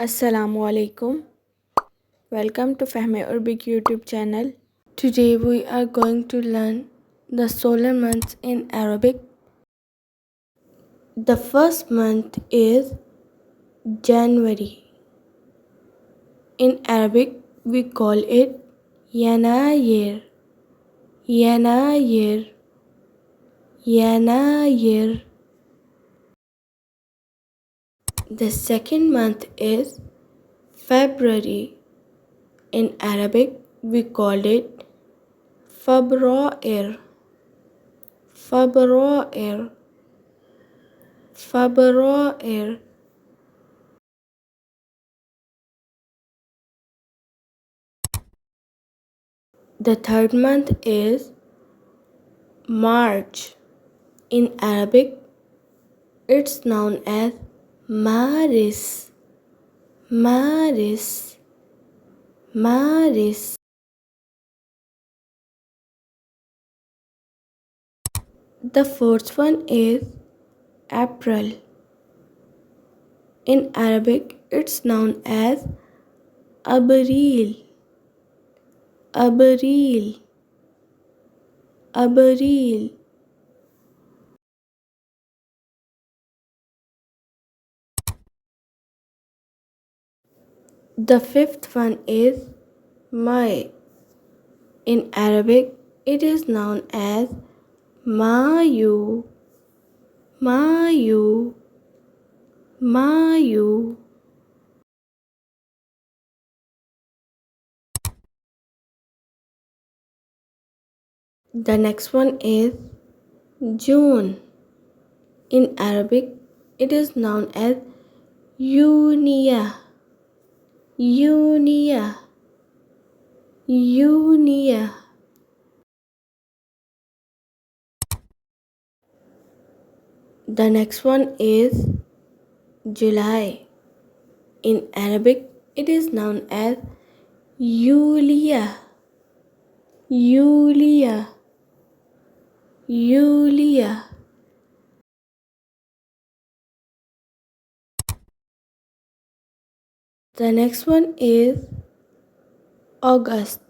Assalamu alaikum. Welcome to Fahameurbic YouTube channel. Today we are going to learn the solar months in Arabic. The first month is January. In Arabic we call it Yanayir. Yanayir. Yanayir. The second month is February. In Arabic, we call it Fabrair. Fabrair. Fabrair. The third month is March. In Arabic, it's known as Maris. Maris. Maris. The fourth one is April. In Arabic, it's known as Abril. Abril. Abril. The fifth one is May. In Arabic, it is known as Mayu. Mayu. Mayu. The next one is June. In Arabic, it is known as Yunia. Yunia. Yunia. The next one is July. In Arabic, it is known as Yulia. Yulia. Yulia. The next one is August.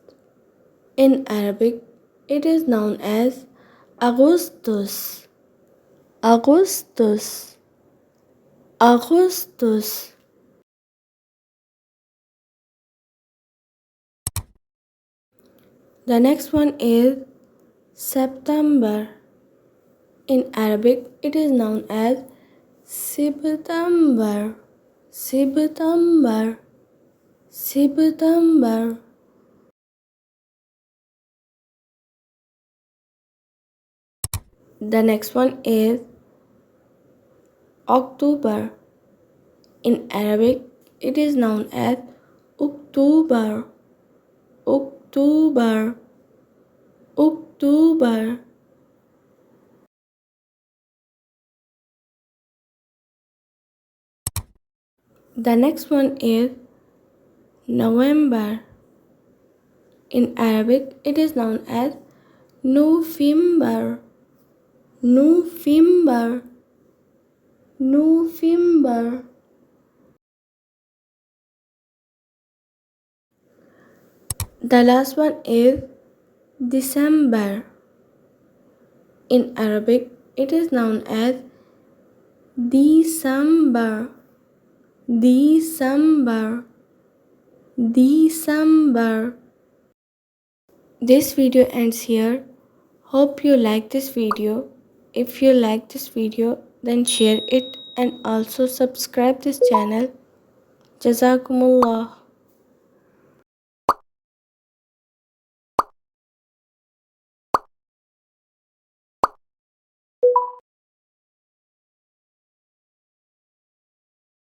In Arabic, it is known as Augustus. Augustus. Augustus. The next one is September. In Arabic, it is known as September. September. September. The next one is October. In Arabic, it is known as October. October. October. The next one is November. In Arabic, it is known as November. November. November. The last one is December. In Arabic, it is known as December. December. December. This video ends here. Hope you like this video. If you like this video, then share it and also subscribe this channel. Jazakumullah.